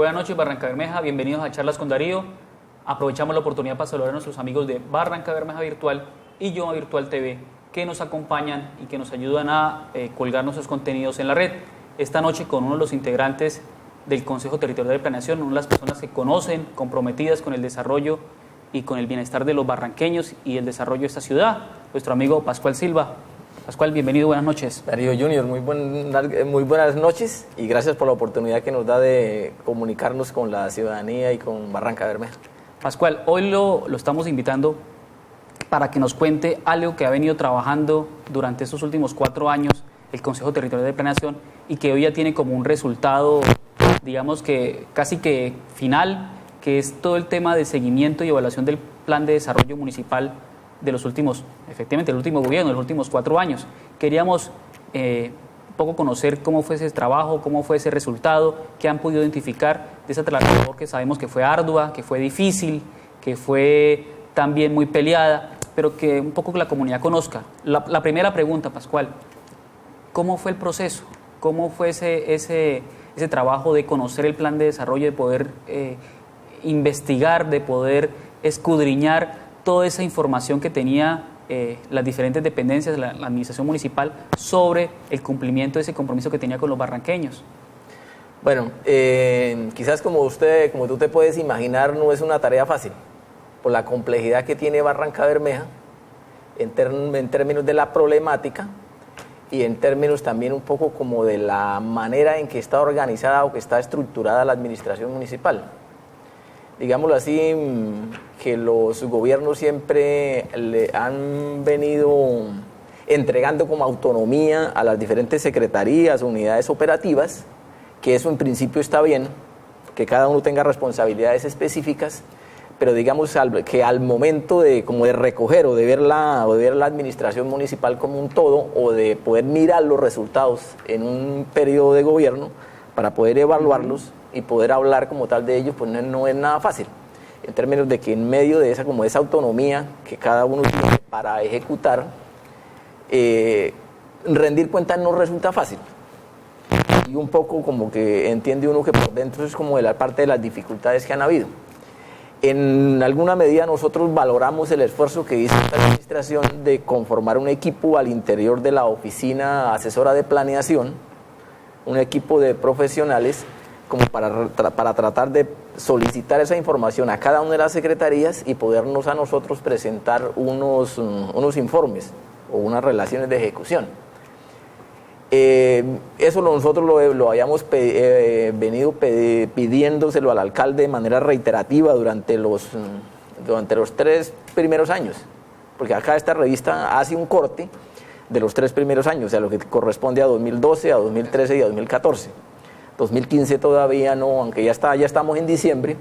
Buenas noches, Barranca Bermeja, bienvenidos a Charlas con Darío. Aprovechamos la oportunidad para saludar a nuestros amigos de Barranca Bermeja Virtual y Yoma Virtual TV, que nos acompañan y que nos ayudan a colgar nuestros contenidos en la red. Esta noche con uno de los integrantes del Consejo Territorial de Planeación, una de las personas que conocen, comprometidas con el desarrollo y con el bienestar de los barranqueños y el desarrollo de esta ciudad, nuestro amigo Pascual Silva. Pascual, bienvenido, buenas noches. Darío Junior, muy buenas noches y gracias por la oportunidad que nos da de comunicarnos con la ciudadanía y con Barranca Bermeja. Pascual, hoy lo estamos invitando para que nos cuente algo que ha venido trabajando durante estos últimos 4 años el Consejo Territorial de Planeación y que hoy ya tiene como un resultado, digamos que casi que final, que es todo el tema de seguimiento y evaluación del Plan de Desarrollo Municipal de los últimos, efectivamente, el último gobierno, de los últimos 4 años. Queríamos un poco conocer cómo fue ese trabajo, cómo fue ese resultado, qué han podido identificar de esa labor que sabemos que fue ardua, que fue difícil, que fue también muy peleada, pero que un poco que la comunidad conozca. La primera pregunta, Pascual, ¿cómo fue el proceso? ¿Cómo fue ese trabajo de conocer el plan de desarrollo, de poder investigar, de poder escudriñar toda esa información que tenía las diferentes dependencias de la administración municipal sobre el cumplimiento de ese compromiso que tenía con los barranqueños? Bueno, quizás como tú te puedes imaginar, no es una tarea fácil, por la complejidad que tiene Barranca Bermeja en términos de la problemática y en términos también un poco como de la manera en que está organizada o que está estructurada la administración municipal. Digámoslo así, que los gobiernos siempre le han venido entregando como autonomía a las diferentes secretarías, unidades operativas, que eso en principio está bien, que cada uno tenga responsabilidades específicas, pero digamos que al momento de recoger o de ver la administración municipal como un todo, o de poder mirar los resultados en un periodo de gobierno para poder evaluarlos y poder hablar como tal de ellos, pues no es nada fácil, en términos de que en medio de esa autonomía que cada uno tiene para ejecutar, rendir cuentas no resulta fácil. Y un poco como que entiende uno que por dentro es como de la parte de las dificultades que han habido. En alguna medida nosotros valoramos el esfuerzo que hizo esta administración de conformar un equipo al interior de la oficina asesora de planeación, un equipo de profesionales como para tratar de solicitar esa información a cada una de las secretarías y podernos a nosotros presentar unos informes o unas relaciones de ejecución. Eso nosotros lo habíamos venido pidiéndoselo al alcalde de manera reiterativa durante los 3 primeros años, porque acá esta revista hace un corte de los 3 primeros años, o sea, lo que corresponde a 2012, a 2013 y a 2014. 2015 todavía no, aunque ya estamos en diciembre.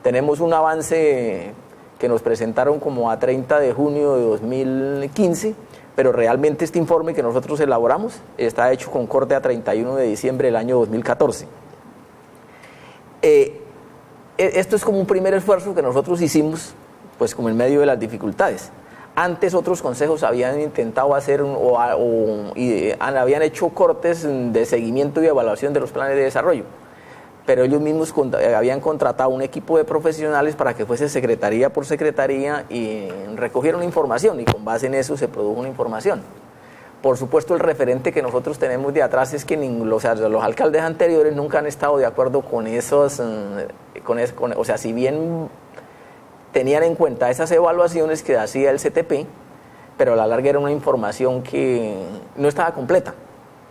Tenemos un avance que nos presentaron como a 30 de junio de 2015, pero realmente este informe que nosotros elaboramos está hecho con corte a 31 de diciembre del año 2014. Esto es como un primer esfuerzo que nosotros hicimos, pues como en medio de las dificultades. Antes otros consejos habían intentado hacer habían hecho cortes de seguimiento y evaluación de los planes de desarrollo, pero ellos mismos habían contratado un equipo de profesionales para que fuese secretaría por secretaría y recogieron información y con base en eso se produjo una información. Por supuesto, el referente que nosotros tenemos de atrás es que los alcaldes anteriores nunca han estado de acuerdo con esos, o sea, si bien tenían en cuenta esas evaluaciones que hacía el CTP, pero a la larga era una información que no estaba completa.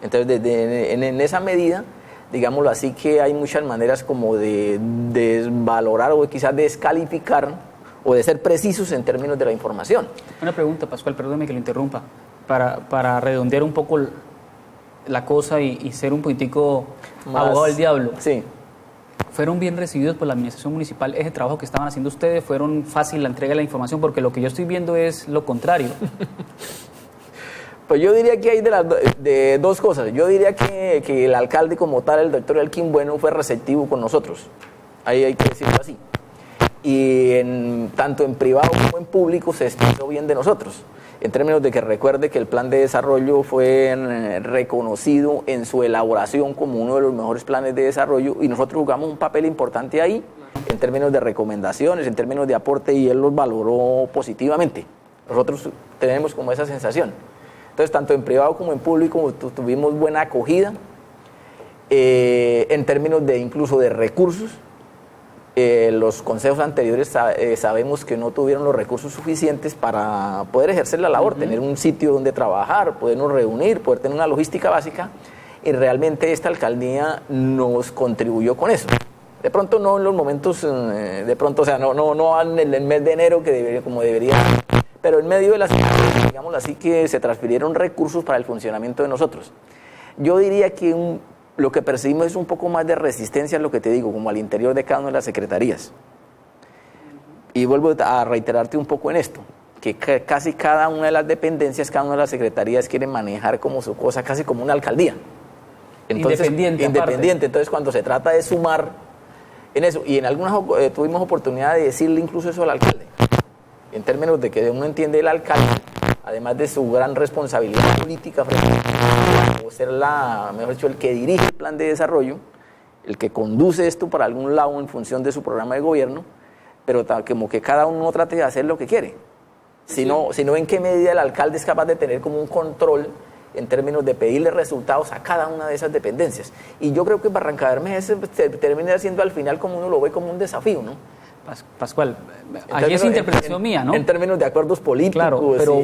Entonces, en esa medida, digámoslo así, que hay muchas maneras como de desvalorar o quizás descalificar o de ser precisos en términos de la información. Una pregunta, Pascual, perdóneme que lo interrumpa, para redondear un poco la cosa y ser un poquitico abogado del diablo. Sí. ¿Fueron bien recibidos por la administración municipal ese trabajo que estaban haciendo ustedes? ¿Fueron fácil la entrega de la información? Porque lo que yo estoy viendo es lo contrario. Pues yo diría que hay de dos cosas. Yo diría que el alcalde como tal, el doctor Elkin Bueno, fue receptivo con nosotros. Ahí hay que decirlo así. Y tanto en privado como en público se expresó bien de nosotros. en términos de que recuerde que el plan de desarrollo fue reconocido en su elaboración como uno de los mejores planes de desarrollo y nosotros jugamos un papel importante ahí en términos de recomendaciones, en términos de aporte y él los valoró positivamente. Nosotros tenemos como esa sensación. Entonces, tanto en privado como en público tuvimos buena acogida en términos de incluso de recursos. Los consejos anteriores sabemos que no tuvieron los recursos suficientes para poder ejercer la labor, tener un sitio donde trabajar, podernos reunir, poder tener una logística básica, y realmente esta alcaldía nos contribuyó con eso. De pronto no en los momentos, de pronto, o sea, no en el mes de enero como debería, pero en medio de las, digamos así, que se transfirieron recursos para el funcionamiento de nosotros. Yo diría que lo que percibimos es un poco más de resistencia, lo que te digo, como al interior de cada una de las secretarías. Y vuelvo a reiterarte un poco en esto, que casi cada una de las dependencias, cada una de las secretarías quiere manejar como su cosa, casi como una alcaldía. Entonces, independiente. Entonces, cuando se trata de sumar en eso, y en algunas tuvimos oportunidad de decirle incluso eso al alcalde, en términos de que uno entiende el alcalde, además de su gran responsabilidad política frente a ser mejor dicho, el que dirige el plan de desarrollo, el que conduce esto para algún lado en función de su programa de gobierno, pero como que cada uno trate de hacer lo que quiere, sino en qué medida el alcalde es capaz de tener como un control en términos de pedirle resultados a cada una de esas dependencias. Y yo creo que Barrancabermeja termina siendo al final, como uno lo ve, como un desafío, ¿no? Pascual, aquí es interpretación mía, ¿no? En términos de acuerdos políticos. Claro, pero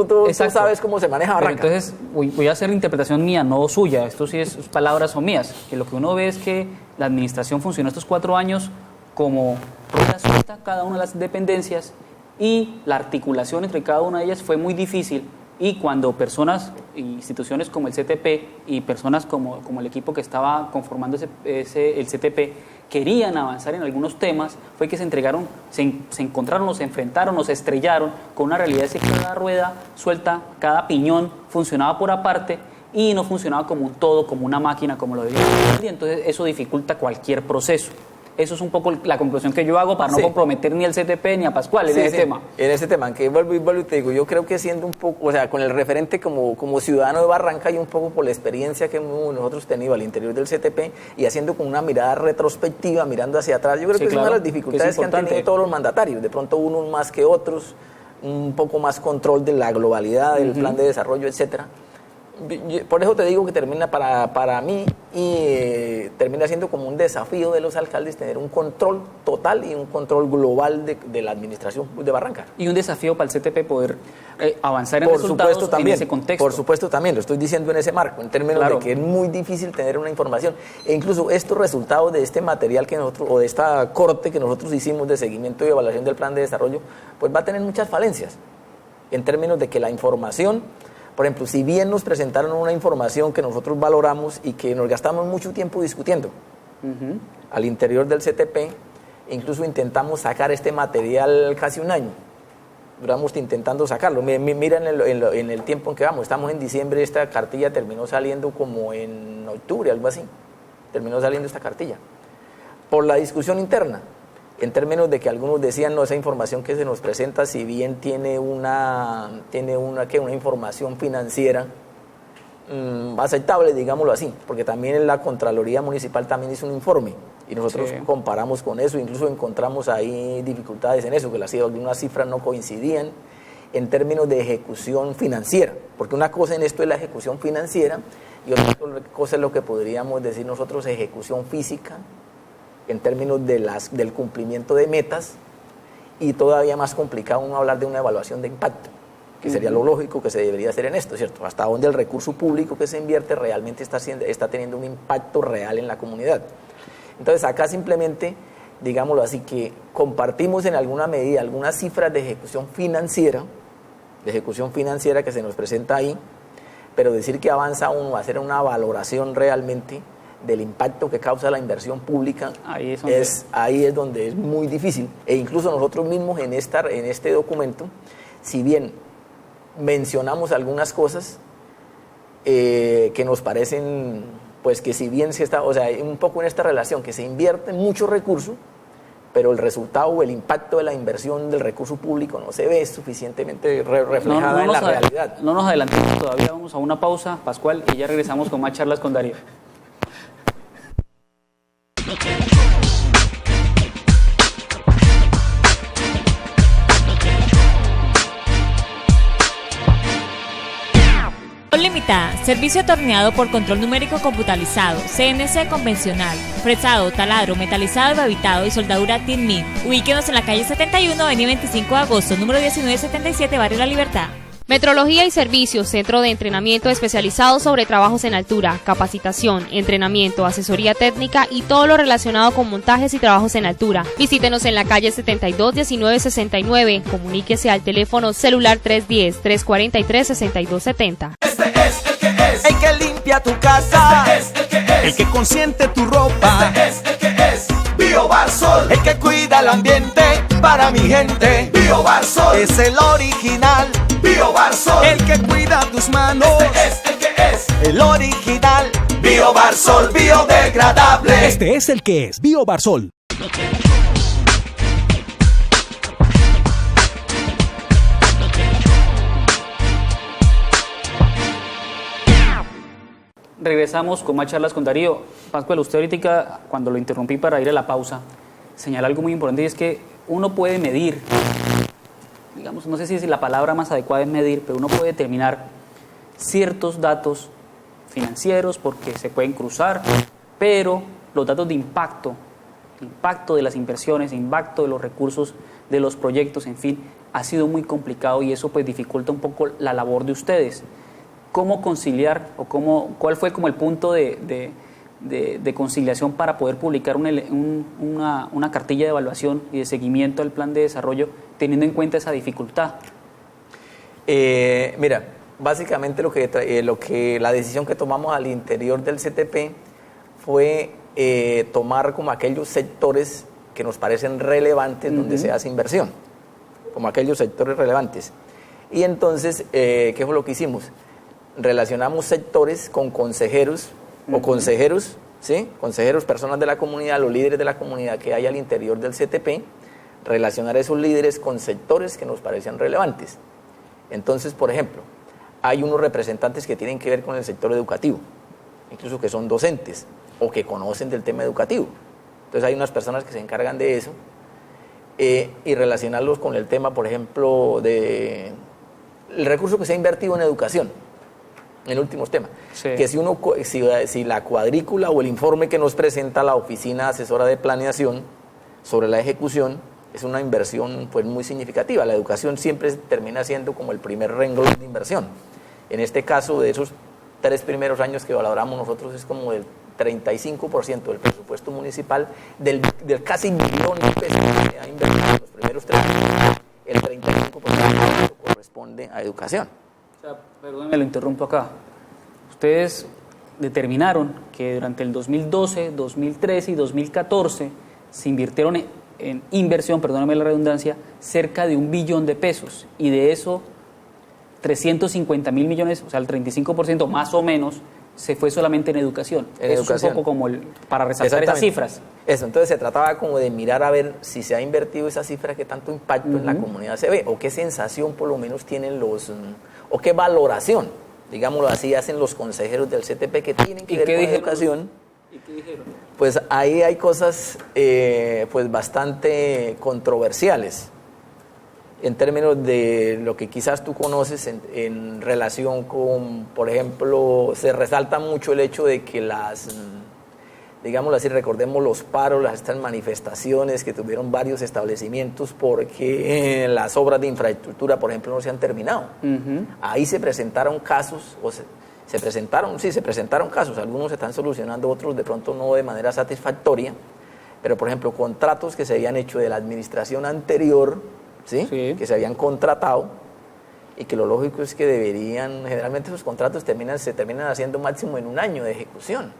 tú sabes cómo se maneja Barranca. Pero entonces voy a hacer interpretación mía, no suya. Esto sí es palabras son mías. Que lo que uno ve es que la administración funcionó estos 4 años como rueda suelta cada una de las dependencias y la articulación entre cada una de ellas fue muy difícil. Y cuando personas, instituciones como el CTP y personas como el equipo que estaba conformando el CTP querían avanzar en algunos temas, fue que se encontraron, se enfrentaron, se estrellaron con una realidad de que cada rueda suelta, cada piñón funcionaba por aparte y no funcionaba como un todo, como una máquina, como lo debía ser. Y entonces eso dificulta cualquier proceso. Eso es un poco la conclusión que yo hago para no comprometer ni al CTP ni a Pascual en ese tema. En ese tema, que vuelvo y te digo, yo creo que siendo un poco, o sea, con el referente como ciudadano de Barranca y un poco por la experiencia que nosotros tenido al interior del CTP y haciendo con una mirada retrospectiva, mirando hacia atrás, yo creo que es una de las dificultades que han tenido todos los mandatarios, de pronto unos más que otros, un poco más control de la globalidad del plan de desarrollo, etcétera. Por eso te digo que termina para mí y termina siendo como un desafío de los alcaldes tener un control total y un control global de la administración de Barranca. Y un desafío para el CTP poder avanzar en resultados en ese contexto. Por supuesto también, lo estoy diciendo en ese marco, en términos de que es muy difícil tener una información. E incluso estos resultados de este material que nosotros, o de esta corte que nosotros hicimos de seguimiento y evaluación del plan de desarrollo, pues va a tener muchas falencias en términos de que la información... Por ejemplo, si bien nos presentaron una información que nosotros valoramos y que nos gastamos mucho tiempo discutiendo al interior del CTP, incluso intentamos sacar este material casi un año. Duramos intentando sacarlo. Mira en el tiempo en que vamos. Estamos en diciembre, esta cartilla terminó saliendo como en octubre, algo así. Terminó saliendo esta cartilla. Por la discusión interna. En términos de que algunos decían, no, esa información que se nos presenta, si bien tiene una información financiera aceptable, digámoslo así, porque también en la Contraloría Municipal también hizo un informe y nosotros comparamos con eso, incluso encontramos ahí dificultades en eso, que algunas cifras no coincidían en términos de ejecución financiera, porque una cosa en esto es la ejecución financiera y otra cosa es lo que podríamos decir nosotros ejecución física, en términos del cumplimiento de metas, y todavía más complicado uno hablar de una evaluación de impacto, que sería lo lógico que se debería hacer en esto, ¿cierto? Hasta dónde el recurso público que se invierte realmente está teniendo un impacto real en la comunidad. Entonces acá simplemente, digámoslo así, que compartimos en alguna medida algunas cifras de ejecución financiera que se nos presenta ahí, pero decir que avanza uno a hacer una valoración realmente del impacto que causa la inversión pública, ahí es donde es muy difícil. E incluso nosotros mismos en este documento, si bien mencionamos algunas cosas que nos parecen, pues que si bien se está, o sea, un poco en esta relación, que se invierte mucho recurso, pero el resultado o el impacto de la inversión del recurso público no se ve suficientemente reflejada en la realidad. No nos adelantemos todavía, vamos a una pausa, Pascual, y ya regresamos con más charlas con Darío. Limitada, servicio atornillado por control numérico computarizado, CNC convencional, fresado, taladro, metalizado y babitado y soldadura TIN-MIG. Ubíquenos en la calle 71, avenida 25 de agosto, número 1977, Barrio La Libertad. Metrología y Servicios, centro de entrenamiento especializado sobre trabajos en altura, capacitación, entrenamiento, asesoría técnica y todo lo relacionado con montajes y trabajos en altura. Visítenos en la calle 72 1969. Comuníquese al teléfono celular 310-343-6270. Este es el que limpia tu casa. Este es el que consiente tu ropa. Este es el que es BioBarsol. El que cuida el ambiente para mi gente. BioBarsol es el original. BioBarsol, el que cuida tus manos. Este es el que es el original. BioBarsol, biodegradable. Este es el que es BioBarsol. Regresamos con más charlas con Darío. Pascual, usted ahorita, cuando lo interrumpí para ir a la pausa, señala algo muy importante y es que uno puede medir, digamos, no sé si la palabra más adecuada es medir, pero uno puede determinar ciertos datos financieros porque se pueden cruzar, pero los datos de impacto de las inversiones, impacto de los recursos, de los proyectos, en fin, ha sido muy complicado y eso pues dificulta un poco la labor de ustedes. ¿Cómo conciliar o cuál fue como el punto de conciliación para poder publicar una cartilla de evaluación y de seguimiento al plan de desarrollo teniendo en cuenta esa dificultad? Mira, básicamente lo que la decisión que tomamos al interior del CTP fue tomar como aquellos sectores que nos parecen relevantes donde se hace inversión, como aquellos sectores relevantes. Y entonces, ¿qué fue lo que hicimos? Relacionamos sectores con consejeros o consejeros, ¿sí? Consejeros, personas de la comunidad, los líderes de la comunidad que hay al interior del CTP, relacionar a esos líderes con sectores que nos parecían relevantes. Entonces, por ejemplo, hay unos representantes que tienen que ver con el sector educativo, incluso que son docentes o que conocen del tema educativo. Entonces hay unas personas que se encargan de eso y relacionarlos con el tema, por ejemplo, del recurso que se ha invertido en educación. En últimos temas, sí. Que si la cuadrícula o el informe que nos presenta la Oficina Asesora de Planeación sobre la ejecución es una inversión pues muy significativa. La educación siempre termina siendo como el primer renglón de inversión. En este caso, de esos 3 primeros años que valoramos nosotros, es como del 35% del presupuesto municipal, del casi millón de pesos que se ha invertido en los primeros 3 años, el 35% corresponde a educación. Perdónenme, lo interrumpo acá. Ustedes determinaron que durante el 2012, 2013 y 2014 se invirtieron en inversión, perdónenme la redundancia, cerca de 1 billón de pesos y de eso 350.000 millones, o sea el 35% más o menos, se fue solamente en educación. Es un poco como para resaltar esas cifras. Eso, entonces se trataba como de mirar a ver si se ha invertido esa cifra, qué tanto impacto en la comunidad se ve, o qué sensación por lo menos tienen o qué valoración, digámoslo así, hacen los consejeros del CTP que tienen que ver con educación. ¿Y qué dijeron? Pues ahí hay cosas pues bastante controversiales en términos de lo que quizás tú conoces en relación con, por ejemplo, se resalta mucho el hecho de que digámoslo así, recordemos los paros, estas manifestaciones que tuvieron varios establecimientos porque las obras de infraestructura, por ejemplo, no se han terminado. Ahí se presentaron casos, se presentaron casos, algunos se están solucionando, otros de pronto no de manera satisfactoria, pero por ejemplo, contratos que se habían hecho de la administración anterior, ¿sí? Que se habían contratado y que lo lógico es que generalmente esos contratos se terminan haciendo máximo en 1 año de ejecución.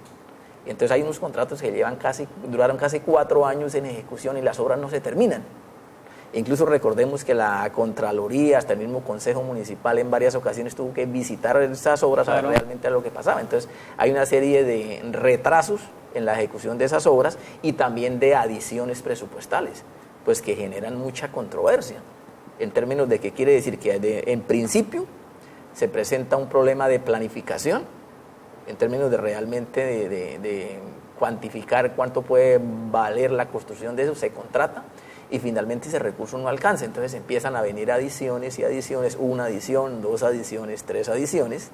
Y entonces hay unos contratos que duraron casi 4 años en ejecución y las obras no se terminan. Incluso recordemos que la Contraloría, hasta el mismo Consejo Municipal en varias ocasiones tuvo que visitar esas obras a ver realmente lo que pasaba. Entonces hay una serie de retrasos en la ejecución de esas obras y también de adiciones presupuestales, pues que generan mucha controversia, en términos de qué quiere decir que en principio se presenta un problema de planificación, en términos de realmente de cuantificar cuánto puede valer la construcción de eso, se contrata y finalmente ese recurso no alcanza, entonces empiezan a venir adiciones y adiciones, una adición, dos adiciones, tres adiciones,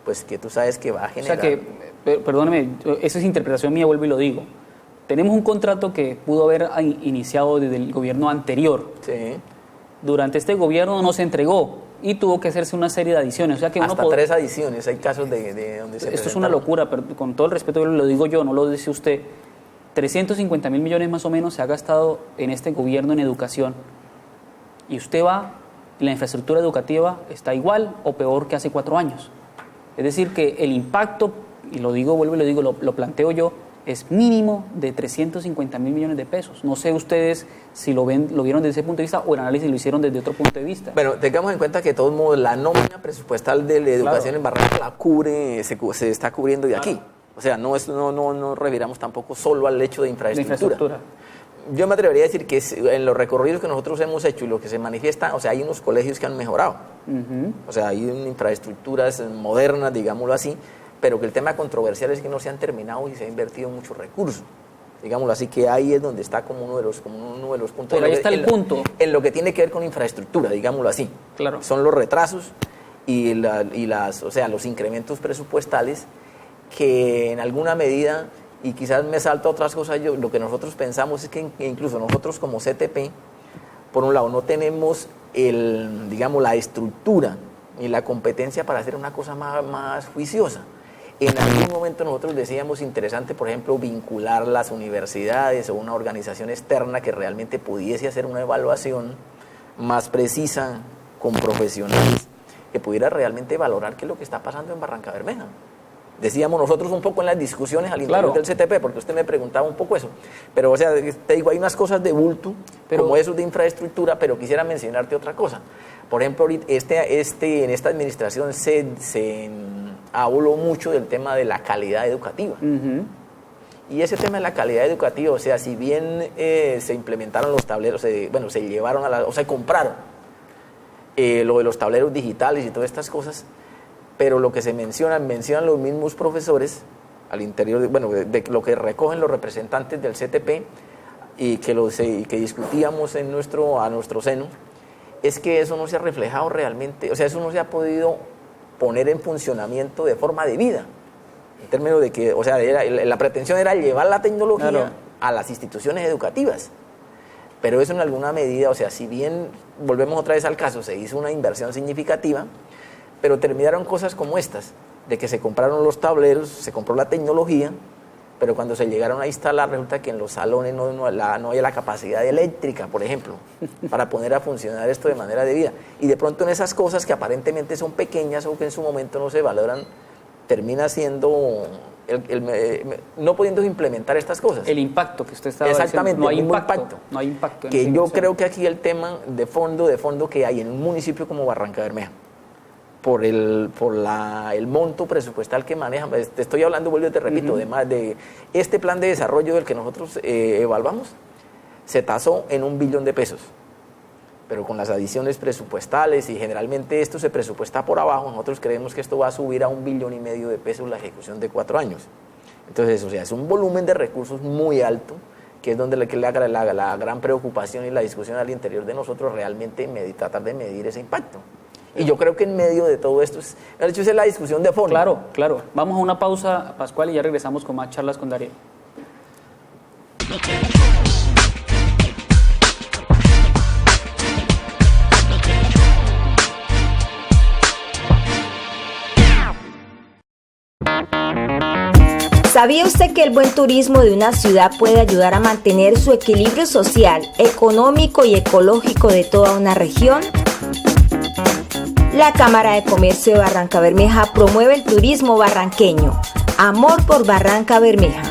pues que tú sabes que va a generar... O sea que, perdóneme, esa es interpretación mía, vuelvo y lo digo. Tenemos un contrato que pudo haber iniciado desde el gobierno anterior. Sí. Durante este gobierno no se entregó y tuvo que hacerse una serie de adiciones. O sea que hasta 3 adiciones, hay casos de donde se Esto es una locura, pero con todo el respeto lo digo yo, no lo dice usted. 350.000 millones más o menos se ha gastado en este gobierno en educación. Y usted va, la infraestructura educativa está igual o peor que hace 4 años. Es decir, que el impacto, y lo digo, vuelvo y lo digo, lo planteo yo, es mínimo de 350.000 millones de pesos. No sé ustedes si lo vieron desde ese punto de vista o el análisis lo hicieron desde otro punto de vista. Bueno, tengamos en cuenta que de todos modos la nómina presupuestal de la educación en Barranca la cubre, se está cubriendo de aquí. O sea, no reviramos tampoco solo al hecho de infraestructura. Yo me atrevería a decir que en los recorridos que nosotros hemos hecho y lo que se manifiesta, o sea, hay unos colegios que han mejorado. O sea, hay infraestructuras modernas, digámoslo así, pero que el tema controversial es que no se han terminado y se ha invertido muchos recursos. Digámoslo así, que ahí es donde está como uno de los puntos. Pero ahí está el punto. En lo que tiene que ver con infraestructura, digámoslo así. Claro. Son los retrasos y los incrementos presupuestales que en alguna medida, y quizás me salto a otras cosas, lo que nosotros pensamos es que incluso nosotros como CTP, por un lado, no tenemos la estructura ni la competencia para hacer una cosa más juiciosa. En algún momento nosotros decíamos interesante, por ejemplo, vincular las universidades o una organización externa que realmente pudiese hacer una evaluación más precisa con profesionales que pudiera realmente valorar qué es lo que está pasando en Barrancabermeja. Decíamos nosotros un poco en las discusiones al interior del CTP, porque usted me preguntaba un poco eso. Pero, o sea, te digo, hay unas cosas de bulto, como eso de infraestructura, pero quisiera mencionarte otra cosa. Por ejemplo, en esta administración se habló mucho del tema de la calidad educativa. Y ese tema de la calidad educativa, o sea, si bien se implementaron los tableros, se llevaron se compraron lo de los tableros digitales y todas estas cosas, pero lo que se mencionan los mismos profesores al interior, de lo que recogen los representantes del CTP y que discutíamos a nuestro seno, es que eso no se ha reflejado realmente, o sea, eso no se ha podido poner en funcionamiento de forma debida, en términos de que, o sea, la pretensión era llevar la tecnología a las instituciones educativas, pero eso en alguna medida, o sea, si bien, volvemos otra vez al caso, se hizo una inversión significativa, pero terminaron cosas como estas, de que se compraron los tableros, se compró la tecnología, pero cuando se llegaron a instalar resulta que en los salones no hay la capacidad eléctrica, por ejemplo, para poner a funcionar esto de manera debida. Y de pronto en esas cosas que aparentemente son pequeñas o que en su momento no se valoran, termina siendo, no pudiendo implementar estas cosas. El impacto que usted estaba exactamente, diciendo, no hay impacto. Que yo creo que aquí el tema de fondo que hay en un municipio como Barrancabermeja, por el monto presupuestal que manejan. Te estoy hablando, vuelvo y te repito, además de este plan de desarrollo del que nosotros evaluamos, se tasó en 1 billón de pesos, pero con las adiciones presupuestales, y generalmente esto se presupuesta por abajo, nosotros creemos que esto va a subir a 1,5 billones de pesos la ejecución de 4 años. Entonces, o sea, es un volumen de recursos muy alto, que es donde la gran preocupación y la discusión al interior de nosotros realmente tratar de medir ese impacto. Y yo creo que en medio de todo esto es la discusión de fondo. Claro. Vamos a una pausa, Pascual, y ya regresamos con más charlas con Darío. ¿Sabía usted que el buen turismo de una ciudad puede ayudar a mantener su equilibrio social, económico y ecológico de toda una región? La Cámara de Comercio de Barrancabermeja promueve el turismo barranqueño. Amor por Barrancabermeja.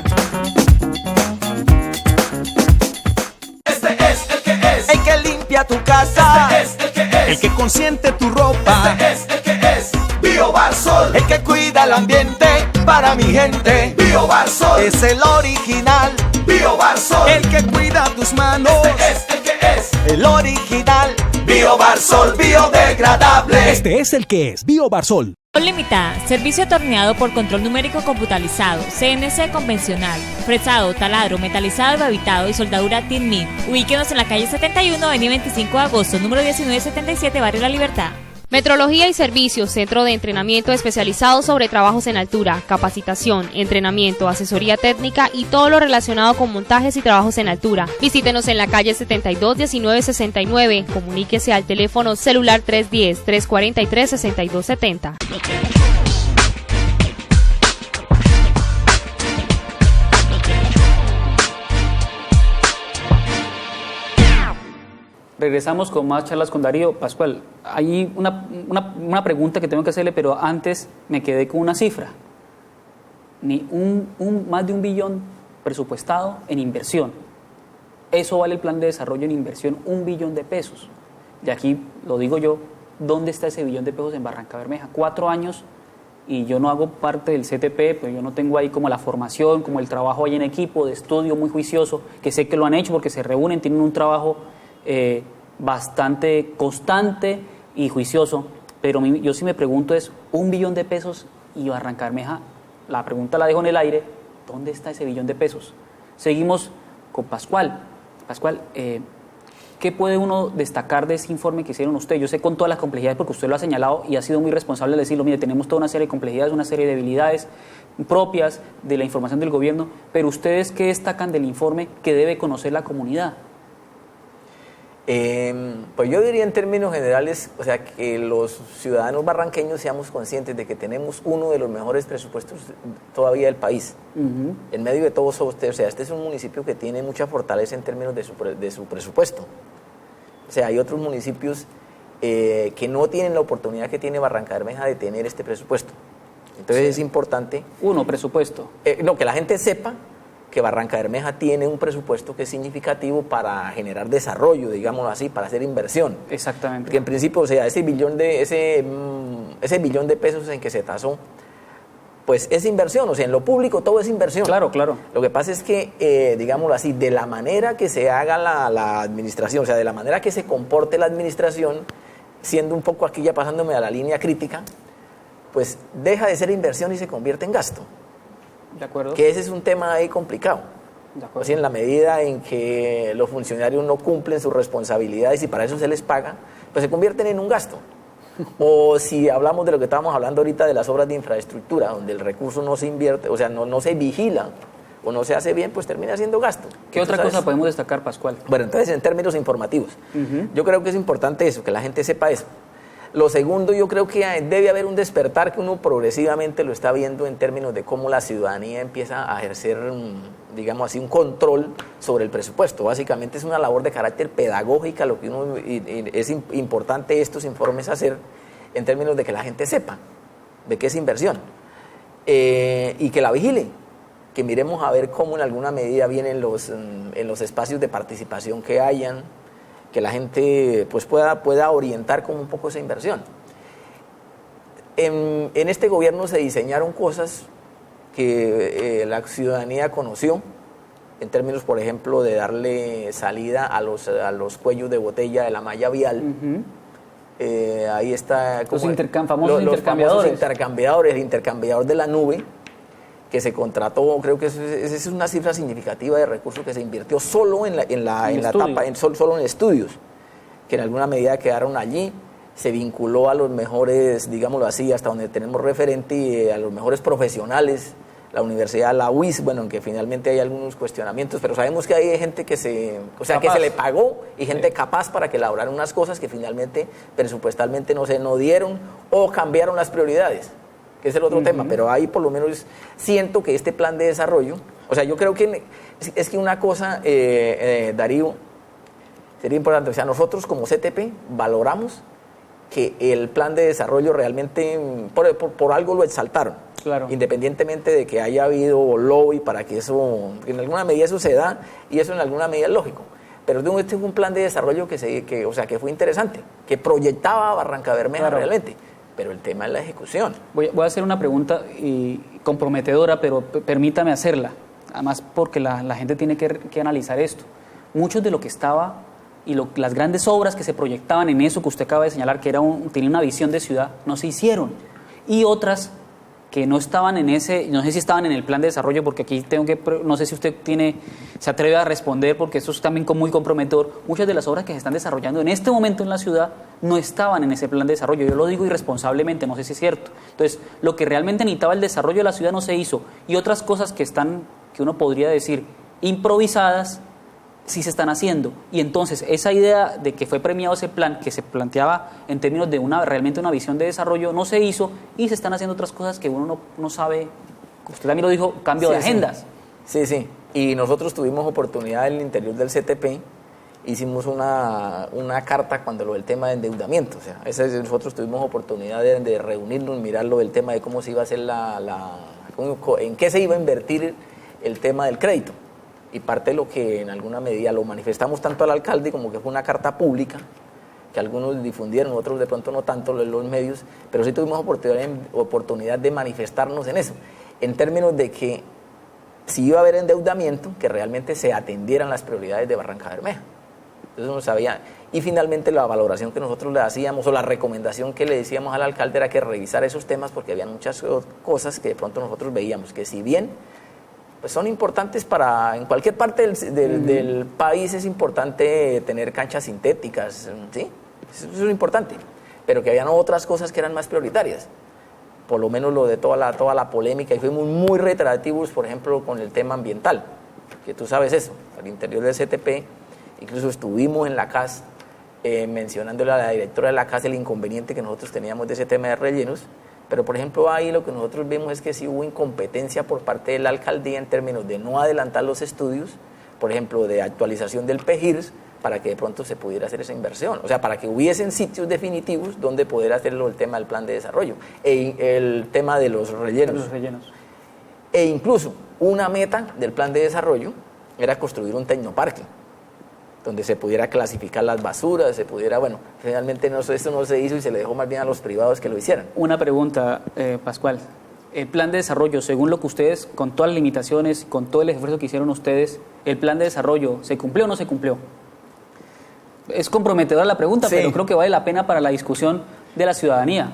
Este es el que es. El que limpia tu casa. Este es el que es. El que consiente tu ropa. Este es el que es. BioBarsol, el que cuida el ambiente para mi gente. BioBarsol es el original. BioBarsol, el que cuida tus manos. Este es el que es el original. BioBarsol biodegradable. Este es el que es BioBarsol. Limitada, servicio atornillado por control numérico computalizado, CNC convencional, fresado, taladro, metalizado y babitado y soldadura Tin Min. Ubíquenos en la calle 71, avenida 25 de agosto, número 1977, Barrio La Libertad. Metrología y Servicios, centro de entrenamiento especializado sobre trabajos en altura, capacitación, entrenamiento, asesoría técnica y todo lo relacionado con montajes y trabajos en altura. Visítenos en la calle 72 1969. Comuníquese al teléfono celular 310-343-6270. Regresamos con más charlas con Darío. Pascual, hay una pregunta que tengo que hacerle, pero antes me quedé con una cifra. Más de 1 billón presupuestado en inversión. Eso vale el plan de desarrollo en inversión, 1 billón de pesos. Y aquí lo digo yo, ¿dónde está ese billón de pesos en Barrancabermeja? 4 años y yo no hago parte del CTP, pues yo no tengo ahí como la formación, como el trabajo ahí en equipo, de estudio muy juicioso, que sé que lo han hecho porque se reúnen, tienen un trabajo bastante constante y juicioso, pero yo sí me pregunto es, 1 billón de pesos y Barrancabermeja, la pregunta la dejo en el aire, ¿dónde está ese billón de pesos? Seguimos con Pascual. Pascual, ¿qué puede uno destacar de ese informe que hicieron ustedes? Yo sé con todas las complejidades porque usted lo ha señalado y ha sido muy responsable de decirlo, mire, tenemos toda una serie de complejidades, una serie de debilidades propias de la información del gobierno, pero ustedes, ¿qué destacan del informe que debe conocer la comunidad? Pues yo diría en términos generales, o sea, que los ciudadanos barranqueños seamos conscientes de que tenemos uno de los mejores presupuestos todavía del país. En medio de todo eso, o sea, este es un municipio que tiene mucha fortaleza en términos de su presupuesto. O sea, hay otros municipios que no tienen la oportunidad que tiene Barrancabermeja de tener este presupuesto. Entonces es importante... presupuesto. No, que la gente sepa que Barrancabermeja tiene un presupuesto que es significativo para generar desarrollo, digámoslo así, para hacer inversión. Exactamente. Porque en principio, o sea, ese billón de pesos en que se tasó, pues es inversión, o sea, en lo público todo es inversión. Claro, claro. Lo que pasa es que, digámoslo así, de la manera que se haga la administración, o sea, de la manera que se comporte la administración, siendo un poco aquí ya pasándome a la línea crítica, pues deja de ser inversión y se convierte en gasto. De acuerdo. Que ese es un tema ahí complicado. De acuerdo. O sea, en la medida en que los funcionarios no cumplen sus responsabilidades y para eso se les paga, pues se convierten en un gasto. O si hablamos de lo que estábamos hablando ahorita de las obras de infraestructura, donde el recurso no se invierte, o sea, no se vigila o no se hace bien, pues termina siendo gasto. ¿Qué otra cosa podemos destacar, Pascual? Bueno, entonces en términos informativos, yo creo que es importante eso, que la gente sepa eso. Lo segundo, yo creo que debe haber un despertar que uno progresivamente lo está viendo en términos de cómo la ciudadanía empieza a ejercer, digamos así, un control sobre el presupuesto. Básicamente es una labor de carácter pedagógica, lo que es importante estos informes hacer en términos de que la gente sepa de qué es inversión y que la vigile, que miremos a ver cómo en alguna medida vienen en los espacios de participación que hayan, que la gente pues pueda orientar como un poco esa inversión. En este gobierno se diseñaron cosas que la ciudadanía conoció, en términos, por ejemplo, de darle salida a los cuellos de botella de la malla vial. Ahí está... Los famosos intercambiadores. El intercambiador de la nube, que se contrató, creo que esa es una cifra significativa de recursos que se invirtió solo en la etapa, solo en estudios, que en alguna medida quedaron allí, se vinculó a los mejores, digámoslo así, hasta donde tenemos referente, a los mejores profesionales, la universidad, la UIS, bueno, aunque finalmente hay algunos cuestionamientos, pero sabemos que hay gente que se le pagó y gente capaz para que elaboraran unas cosas que finalmente presupuestalmente no dieron o cambiaron las prioridades, que es el otro tema, pero ahí por lo menos siento que este plan de desarrollo, o sea, yo creo que es que una cosa, Darío, sería importante, o sea, nosotros como CTP valoramos que el plan de desarrollo realmente, por algo lo exaltaron, claro, independientemente de que haya habido lobby para que eso, en alguna medida eso se da, y eso en alguna medida es lógico. Pero este fue un plan de desarrollo que fue interesante, que proyectaba a Barrancabermeja, claro, realmente. pero el tema es la ejecución. Voy a hacer una pregunta comprometedora, pero permítame hacerla, además porque la gente tiene que analizar esto. Muchos de lo que estaba y las grandes obras que se proyectaban en eso que usted acaba de señalar, que tenía una visión de ciudad, no se hicieron. Y otras que no estaban no sé si estaban en el plan de desarrollo, porque aquí no sé si usted se atreve a responder, porque eso es también muy comprometedor. Muchas de las obras que se están desarrollando en este momento en la ciudad no estaban en ese plan de desarrollo. Yo lo digo irresponsablemente, no sé si es cierto. Entonces, lo que realmente necesitaba el desarrollo de la ciudad no se hizo. Y otras cosas que uno podría decir improvisadas, sí se están haciendo. Y entonces esa idea de que fue premiado ese plan que se planteaba en términos de realmente una visión de desarrollo no se hizo, y se están haciendo otras cosas que uno no sabe. Usted también lo dijo, cambio de agendas. Sí. Y nosotros tuvimos oportunidad en el interior del CTP, hicimos una carta cuando lo del tema de endeudamiento. O sea, nosotros tuvimos oportunidad de reunirnos, mirar lo del tema de cómo se iba a hacer en qué se iba a invertir el tema del crédito. Y parte de lo que en alguna medida lo manifestamos tanto al alcalde como que fue una carta pública, que algunos difundieron, otros de pronto no tanto en los medios, pero sí tuvimos oportunidad de manifestarnos en eso, en términos de que si iba a haber endeudamiento, que realmente se atendieran las prioridades de Barrancabermeja. Eso no sabía. Y finalmente la valoración que nosotros le hacíamos, o la recomendación que le decíamos al alcalde, era que revisara esos temas, porque había muchas cosas que de pronto nosotros veíamos que, si bien pues son importantes en cualquier parte del país, es importante tener canchas sintéticas, ¿sí? Eso es importante, pero que habían otras cosas que eran más prioritarias, por lo menos lo de toda la polémica, y fuimos muy reiterativos, por ejemplo, con el tema ambiental, que tú sabes eso, al interior del CTP, incluso estuvimos en la CAS mencionándole a la directora de la CAS el inconveniente que nosotros teníamos de ese tema de rellenos. Pero, por ejemplo, ahí lo que nosotros vemos es que sí hubo incompetencia por parte de la alcaldía en términos de no adelantar los estudios, por ejemplo, de actualización del PEGIRS, para que de pronto se pudiera hacer esa inversión. O sea, para que hubiesen sitios definitivos donde poder hacerlo, el tema del plan de desarrollo, el tema de los rellenos. E incluso una meta del plan de desarrollo era construir un tecnoparque, donde se pudiera clasificar las basuras, finalmente esto no se hizo y se le dejó más bien a los privados que lo hicieran. Una pregunta, Pascual. El plan de desarrollo, según lo que ustedes, con todas las limitaciones, con todo el esfuerzo que hicieron ustedes, ¿el plan de desarrollo se cumplió o no se cumplió? Es comprometedora la pregunta, sí, pero creo que vale la pena para la discusión de la ciudadanía.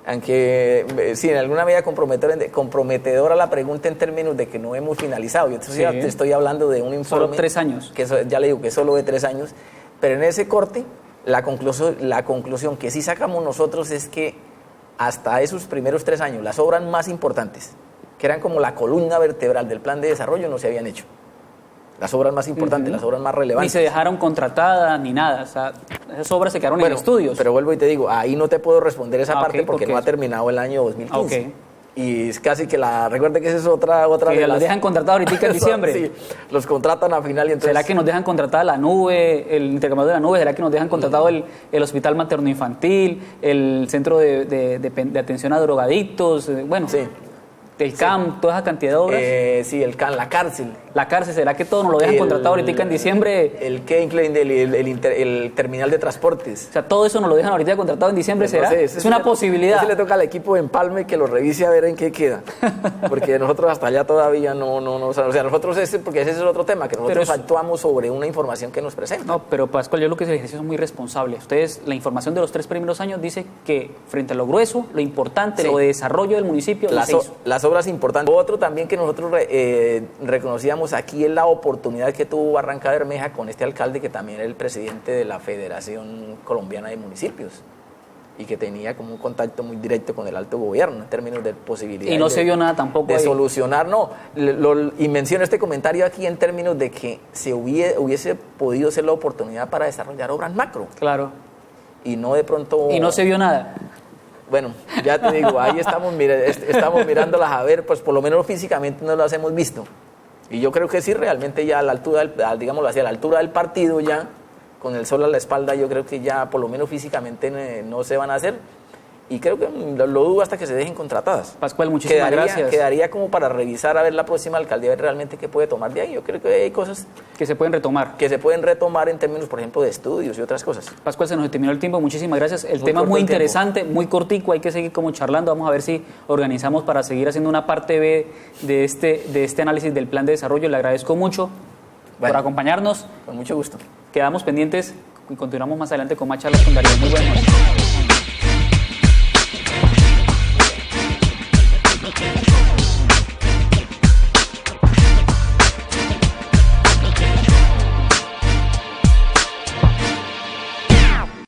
Aunque sí, en alguna medida comprometedora la pregunta en términos de que no hemos finalizado. Yo te estoy hablando de un informe... Solo 3 años. Que ya le digo que es solo de 3 años, pero en ese corte la conclusión que sí sacamos nosotros es que hasta esos primeros 3 años las obras más importantes, que eran como la columna vertebral del plan de desarrollo, no se habían hecho. Las obras más importantes, las obras más relevantes. Ni se dejaron contratadas, ni nada. O sea, esas obras se quedaron en estudios. Pero vuelvo y te digo, ahí no te puedo responder esa parte porque no ha terminado el año 2015. Y es casi que recuerde que esa es otra que de los dejan contratados ahorita en diciembre. Sí, los contratan a final y entonces... ¿Será que nos dejan contratada la nube, el intercambio de la nube? ¿Será que nos dejan contratado el hospital materno-infantil, el centro de atención a drogadictos? Bueno... Sí. El CAM, toda esa cantidad de obras. Sí, el CAM, la cárcel. La cárcel, ¿será que todo nos lo dejan contratado ahorita en diciembre? El terminal de transportes. O sea, todo eso nos lo dejan ahorita contratado en diciembre, ¿será? No sé, es una posibilidad. Eso le toca al equipo de Empalme que lo revise a ver en qué queda. Porque nosotros hasta allá todavía no. O sea, nosotros porque ese es el otro tema, que nosotros actuamos sobre una información que nos presenta. No, pero Pascual, yo lo que se ejercicio es muy responsable. Ustedes, la información de los 3 primeros años dice que frente a lo grueso, lo importante, lo de desarrollo del municipio, las obras importantes. Otro también que nosotros reconocíamos aquí es la oportunidad que tuvo Barrancabermeja con este alcalde que también era el presidente de la Federación Colombiana de Municipios y que tenía como un contacto muy directo con el alto gobierno en términos de posibilidades. Y no se vio nada tampoco de solucionar, no. Y menciono este comentario aquí en términos de que se hubiese podido ser la oportunidad para desarrollar obras macro. Claro. Y no de pronto... Y no se vio nada. Bueno, ya te digo, ahí estamos mirándolas a ver, pues por lo menos físicamente no las hemos visto. Y yo creo que sí, realmente ya a la altura, digámoslo así, a la altura del partido ya, con el sol a la espalda, yo creo que ya por lo menos físicamente no se van a hacer. y creo que lo dudo hasta que se dejen contratadas. Pascual, muchísimas gracias. Quedaría como para revisar a ver la próxima alcaldía, a ver realmente qué puede tomar de ahí. Yo creo que hay cosas que se pueden retomar. Que se pueden retomar en términos, por ejemplo, de estudios y otras cosas. Pascual, se nos terminó el tiempo, muchísimas gracias. El tema es muy interesante, muy cortico, hay que seguir como charlando. Vamos a ver si organizamos para seguir haciendo una parte B de este análisis del plan de desarrollo. Le agradezco mucho por acompañarnos. Con mucho gusto. Quedamos pendientes y continuamos más adelante con más charlas con Darío. Muy buenas noches.